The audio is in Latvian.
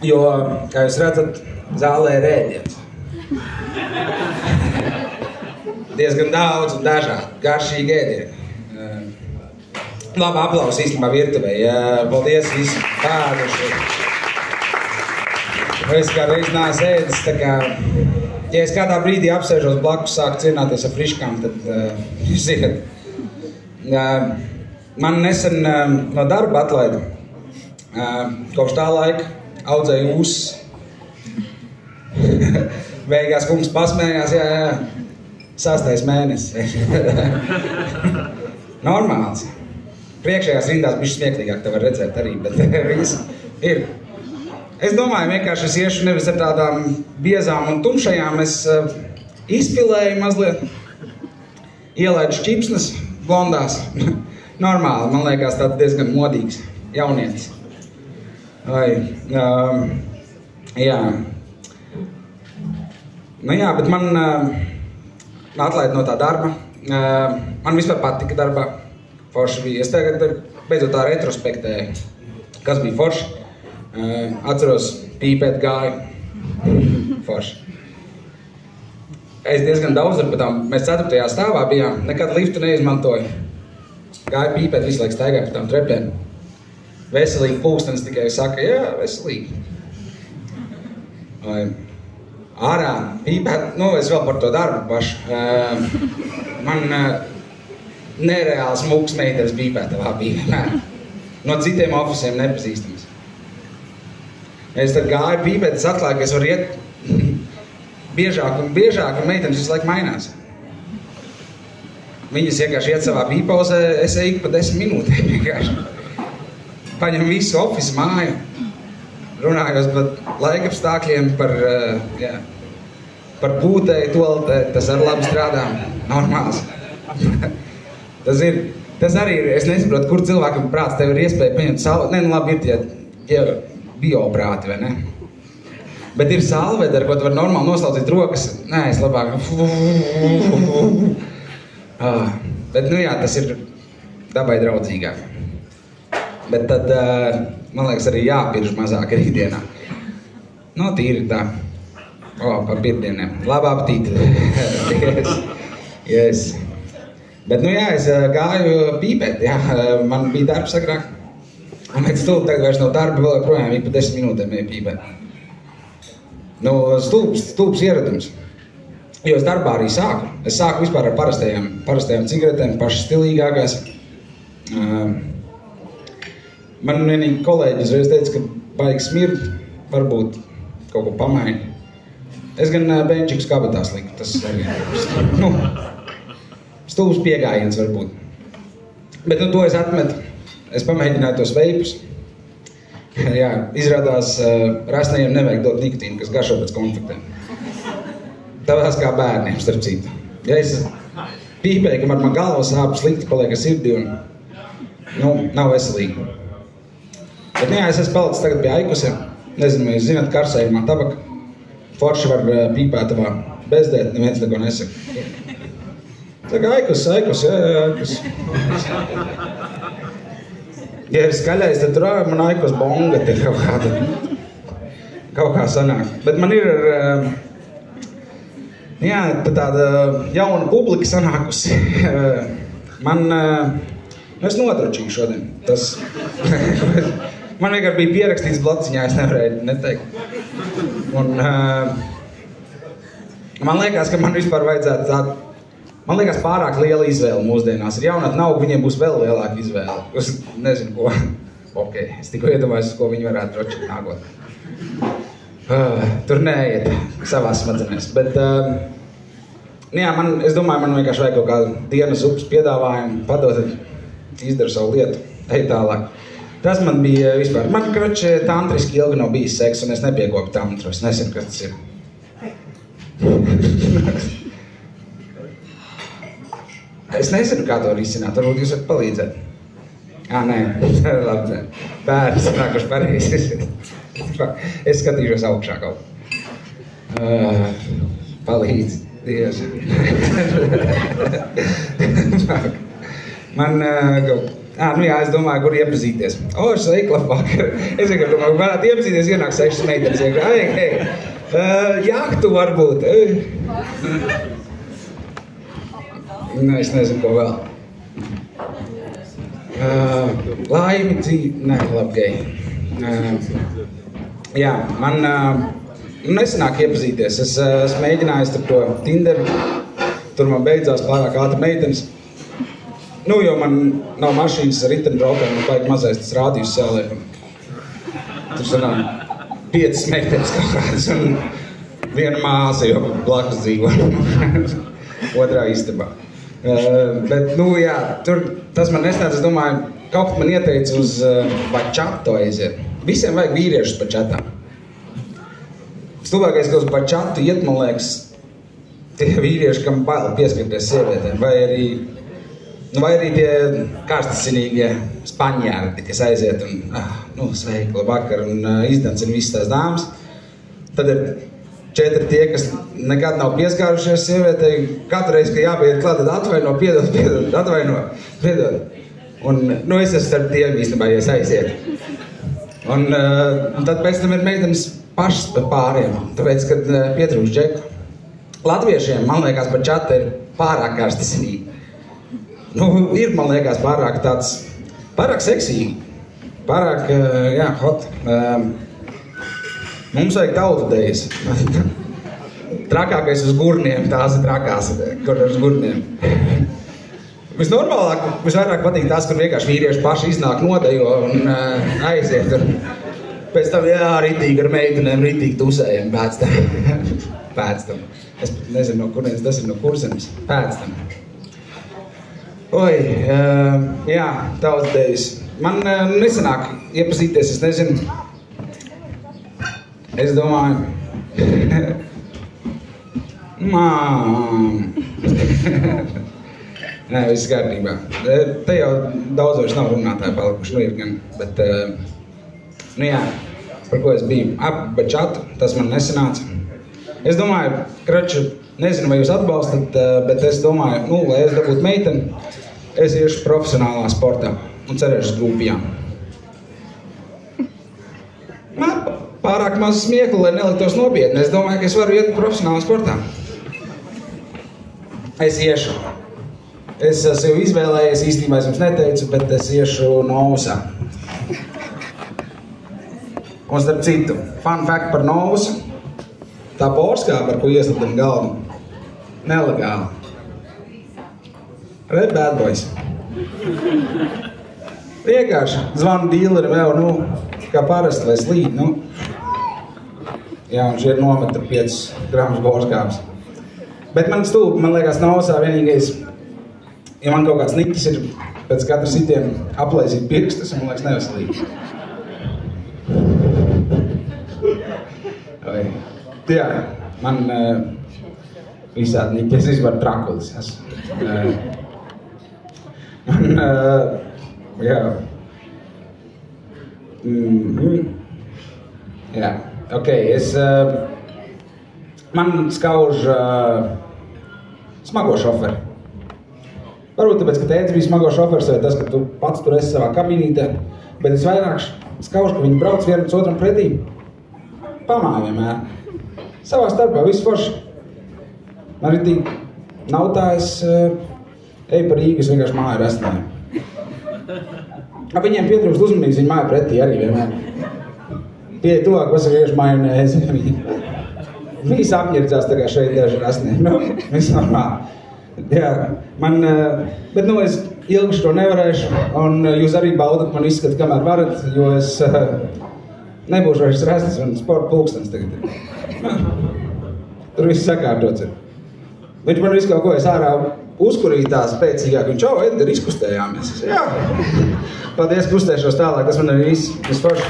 Jo, kā jūs redzat, zālē ir ēdiens. Diezgan daudz un dažādi, garšīgi ēdieni. Labi aplausi īstenībā virtuvē. Paldies visi pēduši. Es kādreiz neesmu ēdis, tā kā, ja es kādā brīdī apsēžos blakus, sāku cienāties ar friškām, tad jūs zināt. Man nesen no darba atlaida. Kopš tā laika audzēju ūsas. Beigās kungs pasmējās, jā. 6. mēnesis. Normāls. Priekšējās rindās bišķi smieklīgāk, te var redzēt arī, bet viss ir. Es domāju, vienkārši es iešu nevis ar tādām biezām un tumšajām, es izpilēju mazliet, ielaidu šķipsnes blondās. Normāli, man liekas, tāds diezgan modīgs jaunietis. Jā. Nu jā, bet man atlaid no tā darba. Man vispār patika darbā. Forši bija. Es tagad beidzot tā retrospektēju, kas bija forši. Atceros, pīpēt gāju. Forši. Es diezgan daudz ar patām, mēs 4. stāvā bijām, nekad liftu neizmantoju. Gāju pīpēt, visu laiku staigāju par tām trepēm. Veselīgi pulkstenis tikai saka, jā, veselīgi. Ārā pīpēt, nu es vēl par to darbu pašu. Man nereāls mūks meitenes pīpētavā bija. No citiem ofisiem nepazīstams. Es tad gāju pīpēt, es atklāju, ka es varu iet biežāk un biežāk, un meitenes visu laiku mainās. Viņas vienkārši iet savā pīpauzē, es eju pa 10 minūtēm vienkārši. Paņem visu ofisu māju. Runājos par laikapstākļiem, par būtēju, toaletē, tas arī labi strādā, normāls. Tas arī ir, es nesaprotu, kur cilvēkam prāts tev ir iespēja paņemt salvu, ne, nu labi ir tie bioprāti, vai ne? Bet ir salvede, ar ko tu var normāli noslaucīt rokas, nē, es labāk. Bet, nu jā, tas ir dabai draudzīgāk. Bet tad, man liekas, arī jāpirž mazāk rītdienā. Nu, tīri tā. Par pirmdieniem. Labu apetīti. Yes. Bet, nu jā, es gāju pīpēt, jā. Man bija darbs agrāk. Un pēc stulbi tagad vairs no darba vēl projām ik pa 10 minūtēm pīpēt. Nu, stulbs ieradums. Jo es darbā arī sāku. Es sāku vispār ar parastajām cigaretēm, pašas stilīgākās. Man vienīgi kolēģi uzreiz teica, ka baigi smird, varbūt kaut ko pamaini. Es gan benčikus kabatās liku, tas arī, nu, stulbs piegājiens varbūt. Bet, nu, to es atmetu. Es pamēģināju tos veipus. Jā, izrādās, rasnējiem nevajag dot nikotīnu, kas garšo pēc konfektēm. Tavās kā bērniem, starp citu. Ja es pīpēju, ka man galva sāp slikti paliek ar sirdi un, nu, nav veselīgi. Bet, jā, es esmu palicis tagad pie aikusiem. Nezinu, vai jūs zināt, karsējumā tabaka. Forši var pīpētavā bezdēt, neviens neko nesaka. Saka, aikus, jā, aikus. Ja ir skaļais, tad tur man aikus bonga te kaut kā sanāk. Bet man ir jā, tāda jauna publika sanākusi. Es notračīju šodien. Man vienkārši bija pierakstīts blociņā, es nevarēju neteikt. Un man liekas, ka man vispār vajadzētu tādu, man liekas pārāk liela izvēle mūsdienās. Ir jaunat nav, viņiem būs vēl lielāka izvēle. Es nezinu, ko. Ok, es tikko iedomājos, ko viņi varētu drošīt nākotnē. Tur neiet savās smadzenēs. Bet, jā, es domāju, man vienkārši vajag kaut kādu dienas upas piedāvājumu, padot, izdaru savu lietu, ej tālāk. Tas man bija vispār. Man, kroči, tantriski ilgi nav bijis seks, un es nepiekopu tantru. Es nezinu, kas tas ir. Es nezinu, kā to risināt. Varbūt jūs varat palīdzēt. Nē. Labi. Bērns nākuši pareizi. Es skatīšos augšā kaut. Palīdz. Dievs. Man kaut Nu jā, es domāju, kur iepazīties. Sveiki, labvakar. Es vienkārši domāju, varētu iepazīties, ienāk 6 meitenes. Jahtu varbūt. Es nezinu, ko vēl. Laimi dzīvi. Nē, labi, gei. Jā, man nesanāk iepazīties. Es mēģināju ar to Tinder. Tur man beidzās pārāk ātri meitenes. Jo man nav mašīnas ar riteņbraukājiem, man vajag mazais tas rādījus sēlēt. Tur sanāk 5 meitenes kaut kādas un viena māsa, jo blakus dzīvo. Otrā istabā. Bet, jā, tur tas man nesnāca, es domāju, kaut kad man ieteica uz bačatu aiziet. Visiem vajag vīriešus bačatā. Stulbākais, ka uz bačatu iet, man liekas, tie vīrieši, kam bail pieskarties sievietēm, vai arī tie karstasinīgie spaņģēri, kas aiziet un, sveiki, labvakar, un izdancina visas tās dāmas. Tad ir 4 tie, kas nekad nav pieskārušies sievietei, katru reizi, ka jāpieiet klāt, tad atvaino, piedod. Un, es esmu starp tiem īstenībā, ja es aizietu. Un tad pēc tam ir meitenes pašas par pāriem, tāpēc, kad pietrūkst džeku. Latviešiem, man liekas, par čata ir pārāk karstasinīgi. Ir, man liekas, pārāk seksīgi, pārāk, hot. Mums vajag tautu dejas. Trakākais uz gurniem, tās ir trakās, kur ir uz gurniem. Visnormālāk, visvairāk patīk tās, kur vienkārši vīrieši paši iznāk nodejo un aiziet. Pēc tam, ritīgi ar meitenēm, ritīgi tusējam pēc tam. Es nezinu, no kurienes tas ir, no Kurzemes. Pēc tam. Tautas dejas. Man nesanāk iepazīties, es nezinu. Es domāju, Nē, viss kārtībā. Te jau daudz vairs nav runātāji palikuši, ir gan, bet, par ko es biju. Bačatu, tas man nesanāca. Es domāju, kraču, nezinu, vai jūs atbalstat, bet es domāju, lai es dabūtu meiteni, es iešu profesionālā sportā un cerēšu uz grupijām. Pārāk maz smiekli, lai neliktos nopietni. Es domāju, ka es varu iet profesionālā sportā. Es iešu. Es sev izvēlējies, īstenībā es jums neteicu, bet es iešu Novusā. Un starp citu, fun fact par Novusu. Tā porskāba, ar ko ieslidam galdu, nelegāli. Red bad boys. Vienkārši zvanu dīlerim jau, kā parasti, vai slīd, Jā, un šie ir nomet 5 gramus porskābas. Bet man stūp, man liekas, Novusā vienīgais, ja man kaut kāds niķis ir pēc katra sitiena aplaisīt pirkstus, man liekas, neveselīgi. Jā, man visādi niķi, es vispār trakulis esmu. Man skauž smago šoferi. Varbūt tāpēc, ka tētis bija smago šoferis, vai tas, ka tu pats tur esi savā kabinītē, bet es vairāk skauž, ka viņi brauc vienam otram pretī. Pamāja vienmēr. Savā starpā, viss forši. Man arī tī nav tā, es eju par Rīgu, es vienkārši māju restnēju. Viņiem pietrūkst uzmanības, viņi māja pretī arī vienmēr. Pieeja tuvāk, pasakieši majonēzi. Viņi sapņirdzās tā kā šeit daži restnēji. Viss normāli. Jā, bet es ilgi to nevarēšu, un jūs arī baudat man izskatu, kamēr varat, jo es nebūšu vairs resnes, un sporta pulkstens tagad ir. Tur viss sakārtots ir. Viņš man visu kaut ko es ārā uzkurītās pēcīgāk, viņš Edgar, izkustējāmies. Jā, paldies, kustēšos tālāk, tas man arī viss forši.